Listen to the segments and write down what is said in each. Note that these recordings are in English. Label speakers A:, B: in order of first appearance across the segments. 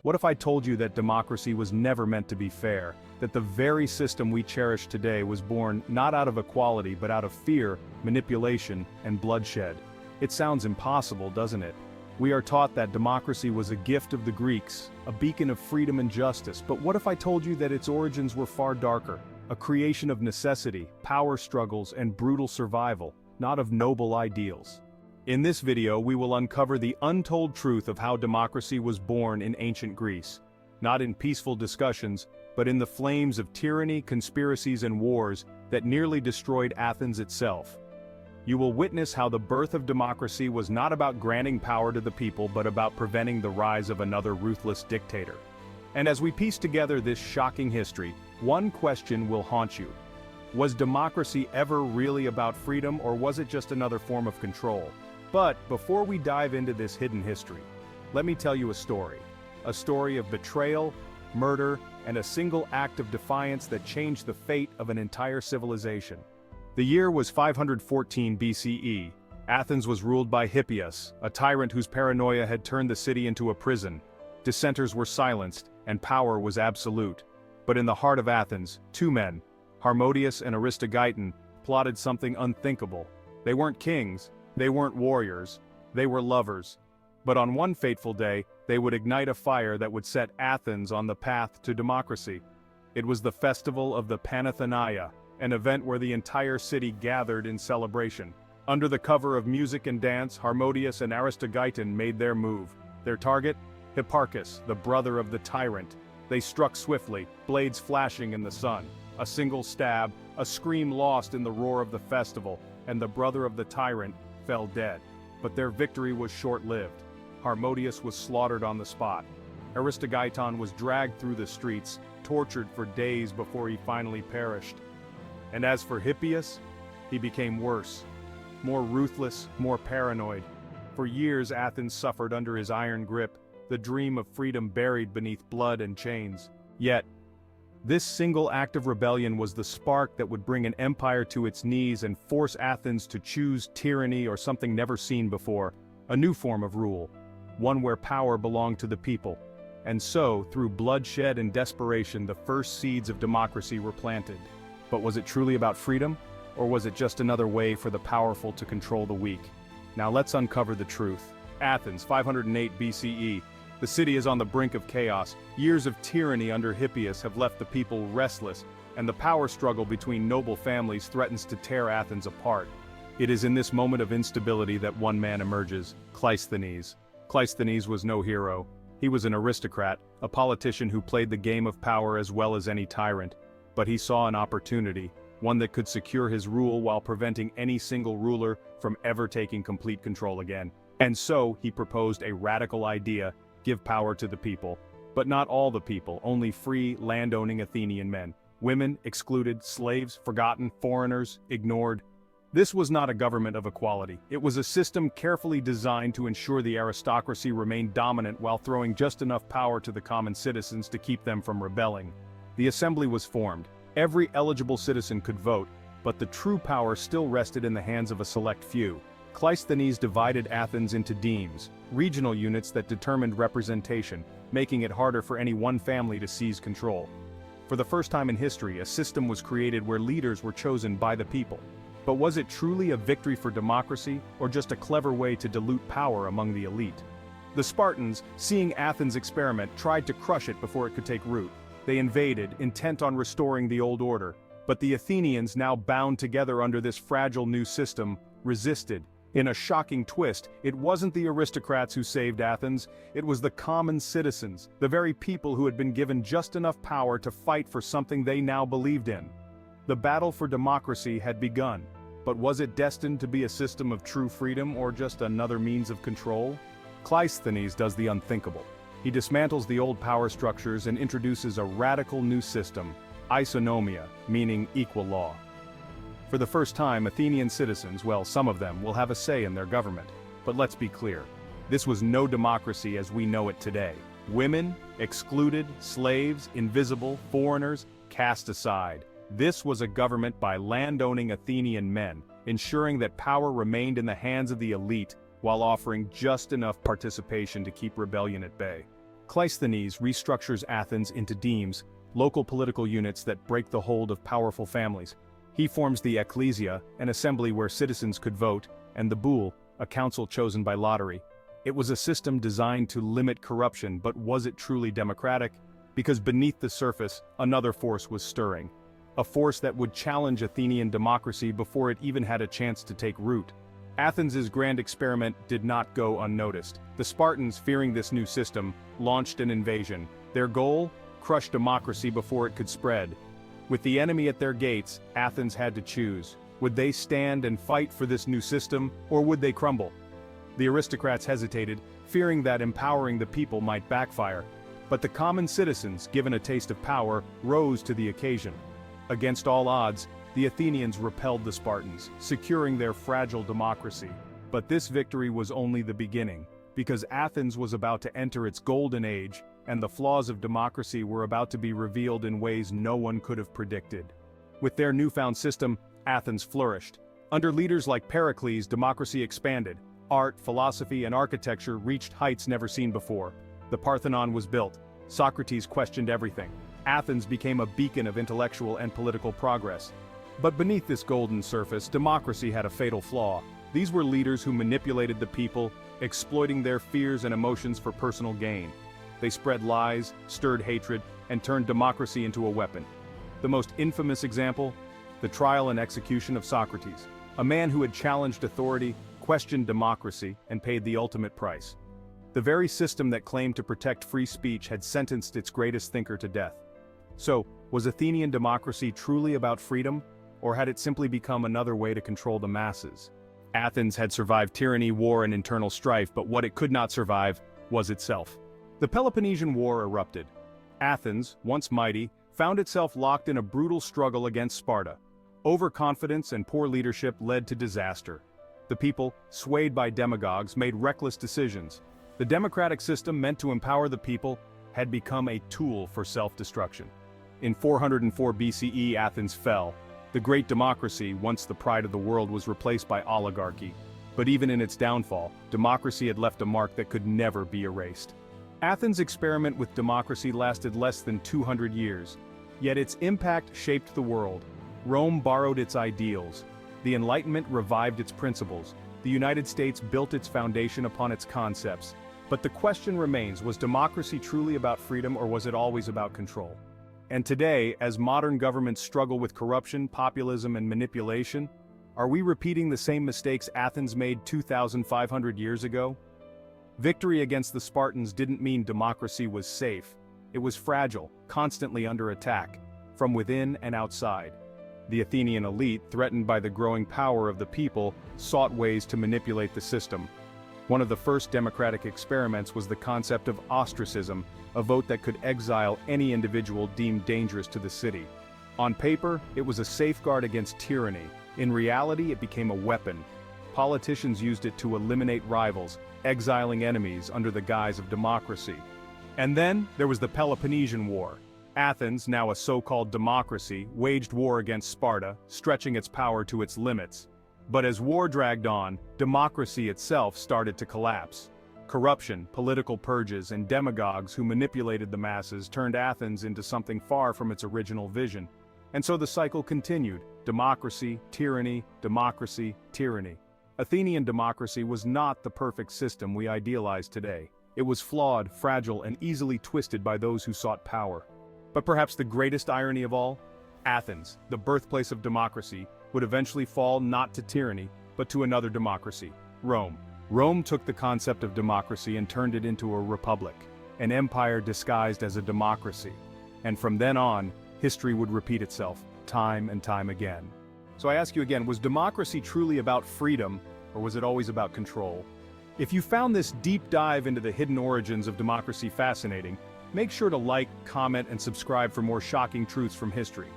A: What if I told you that democracy was never meant to be fair, that the very system we cherish today was born not out of equality but out of fear, manipulation, and bloodshed? It sounds impossible, doesn't it? We are taught that democracy was a gift of the Greeks, a beacon of freedom and justice, but what if I told you that its origins were far darker, a creation of necessity, power struggles, and brutal survival, not of noble ideals? In this video we will uncover the untold truth of how democracy was born in ancient Greece. Not in peaceful discussions, but in the flames of tyranny, conspiracies and wars that nearly destroyed Athens itself. You will witness how the birth of democracy was not about granting power to the people but about preventing the rise of another ruthless dictator. And as we piece together this shocking history, one question will haunt you. Was democracy ever really about freedom, or was it just another form of control? But before we dive into this hidden history, let me tell you a story. A story of betrayal, murder, and a single act of defiance that changed the fate of an entire civilization. The year was 514 BCE. Athens was ruled by Hippias, a tyrant whose paranoia had turned the city into a prison. Dissenters were silenced, and power was absolute. But in the heart of Athens, two men, Harmodius and Aristogeiton, plotted something unthinkable. They weren't kings, they weren't warriors, they were lovers. But on one fateful day, they would ignite a fire that would set Athens on the path to democracy. It was the festival of the Panathenaia, an event where the entire city gathered in celebration. Under the cover of music and dance, Harmodius and Aristogeiton made their move. Their target? Hipparchus, the brother of the tyrant. They struck swiftly, blades flashing in the sun. A single stab, a scream lost in the roar of the festival, and the brother of the tyrant fell dead. But their victory was short-lived. Harmodius was slaughtered on the spot. Aristogeiton was dragged through the streets, tortured for days before he finally perished. And as for Hippias, he became worse. More ruthless, more paranoid. For years Athens suffered under his iron grip, the dream of freedom buried beneath blood and chains. Yet, this single act of rebellion was the spark that would bring an empire to its knees and force Athens to choose tyranny, or something never seen before, a new form of rule, one where power belonged to the people. And so, through bloodshed and desperation, the first seeds of democracy were planted. But was it truly about freedom, or was it just another way for the powerful to control the weak? Now let's uncover the truth. Athens, 508 BCE. The city is on the brink of chaos. Years of tyranny under Hippias have left the people restless, and the power struggle between noble families threatens to tear Athens apart. It is in this moment of instability that one man emerges, Cleisthenes. Cleisthenes was no hero. He was an aristocrat, a politician who played the game of power as well as any tyrant. But he saw an opportunity, one that could secure his rule while preventing any single ruler from ever taking complete control again. And so, he proposed a radical idea: give power to the people. But not all the people, only free, land-owning Athenian men. Women excluded, slaves forgotten, foreigners ignored. This was not a government of equality. It was a system carefully designed to ensure the aristocracy remained dominant while throwing just enough power to the common citizens to keep them from rebelling. The assembly was formed. Every eligible citizen could vote, but the true power still rested in the hands of a select few. Cleisthenes divided Athens into demes, regional units that determined representation, making it harder for any one family to seize control. For the first time in history, a system was created where leaders were chosen by the people. But was it truly a victory for democracy, or just a clever way to dilute power among the elite? The Spartans, seeing Athens' experiment, tried to crush it before it could take root. They invaded, intent on restoring the old order. But the Athenians, now bound together under this fragile new system, resisted. In a shocking twist, it wasn't the aristocrats who saved Athens, it was the common citizens, the very people who had been given just enough power to fight for something they now believed in. The battle for democracy had begun, but was it destined to be a system of true freedom or just another means of control? Cleisthenes does the unthinkable. He dismantles the old power structures and introduces a radical new system, isonomia, meaning equal law. For the first time, Athenian citizens, well, some of them, will have a say in their government. But let's be clear, this was no democracy as we know it today. Women, excluded, slaves, invisible, foreigners, cast aside. This was a government by land-owning Athenian men, ensuring that power remained in the hands of the elite, while offering just enough participation to keep rebellion at bay. Cleisthenes restructures Athens into demes, local political units that break the hold of powerful families. He forms the ecclesia, an assembly where citizens could vote, and the boule, a council chosen by lottery. It was a system designed to limit corruption, but was it truly democratic? Because beneath the surface, another force was stirring. A force that would challenge Athenian democracy before it even had a chance to take root. Athens' grand experiment did not go unnoticed. The Spartans, fearing this new system, launched an invasion. Their goal? Crush democracy before it could spread. With the enemy at their gates, Athens had to choose. Would they stand and fight for this new system, or would they crumble? The aristocrats hesitated, fearing that empowering the people might backfire. But the common citizens, given a taste of power, rose to the occasion. Against all odds, the Athenians repelled the Spartans, securing their fragile democracy. But this victory was only the beginning, because Athens was about to enter its golden age, and the flaws of democracy were about to be revealed in ways no one could have predicted. With their newfound system, Athens flourished. Under leaders like Pericles, democracy expanded. Art, philosophy, and architecture reached heights never seen before. The Parthenon was built. Socrates questioned everything. Athens became a beacon of intellectual and political progress. But beneath this golden surface, democracy had a fatal flaw. These were leaders who manipulated the people, exploiting their fears and emotions for personal gain. They spread lies, stirred hatred, and turned democracy into a weapon. The most infamous example? The trial and execution of Socrates, a man who had challenged authority, questioned democracy, and paid the ultimate price. The very system that claimed to protect free speech had sentenced its greatest thinker to death. So, was Athenian democracy truly about freedom, or had it simply become another way to control the masses? Athens had survived tyranny, war, and internal strife, but what it could not survive was itself. The Peloponnesian War erupted. Athens, once mighty, found itself locked in a brutal struggle against Sparta. Overconfidence and poor leadership led to disaster. The people, swayed by demagogues, made reckless decisions. The democratic system meant to empower the people had become a tool for self-destruction. In 404 BCE, Athens fell. The great democracy, once the pride of the world, was replaced by oligarchy. But even in its downfall, democracy had left a mark that could never be erased. Athens' experiment with democracy lasted less than 200 years. Yet its impact shaped the world. Rome borrowed its ideals. The Enlightenment revived its principles. The United States built its foundation upon its concepts. But the question remains, was democracy truly about freedom, or was it always about control? And today, as modern governments struggle with corruption, populism, and manipulation, are we repeating the same mistakes Athens made 2,500 years ago? Victory against the Spartans didn't mean democracy was safe. It was fragile, constantly under attack, from within and outside. The Athenian elite, threatened by the growing power of the people, sought ways to manipulate the system. One of the first democratic experiments was the concept of ostracism, a vote that could exile any individual deemed dangerous to the city. On paper, it was a safeguard against tyranny. In reality, it became a weapon. Politicians used it to eliminate rivals, exiling enemies under the guise of democracy. And then, there was the Peloponnesian War. Athens, now a so-called democracy, waged war against Sparta, stretching its power to its limits. But as war dragged on, democracy itself started to collapse. Corruption, political purges, and demagogues who manipulated the masses turned Athens into something far from its original vision. And so the cycle continued: democracy, tyranny, democracy, tyranny. Athenian democracy was not the perfect system we idealize today. It was flawed, fragile, and easily twisted by those who sought power. But perhaps the greatest irony of all? Athens, the birthplace of democracy, would eventually fall not to tyranny, but to another democracy: Rome. Rome took the concept of democracy and turned it into a republic, an empire disguised as a democracy. And from then on, history would repeat itself, time and time again. So I ask you again, was democracy truly about freedom, or was it always about control? If you found this deep dive into the hidden origins of democracy fascinating, make sure to like, comment, and subscribe for more shocking truths from history.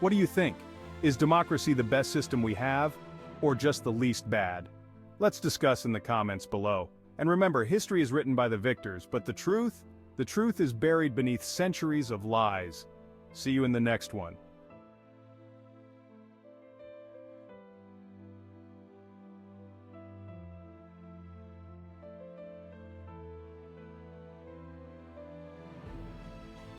A: What do you think? Is democracy the best system we have, or just the least bad? Let's discuss in the comments below. And remember, history is written by the victors, but the truth is buried beneath centuries of lies. See you in the next one.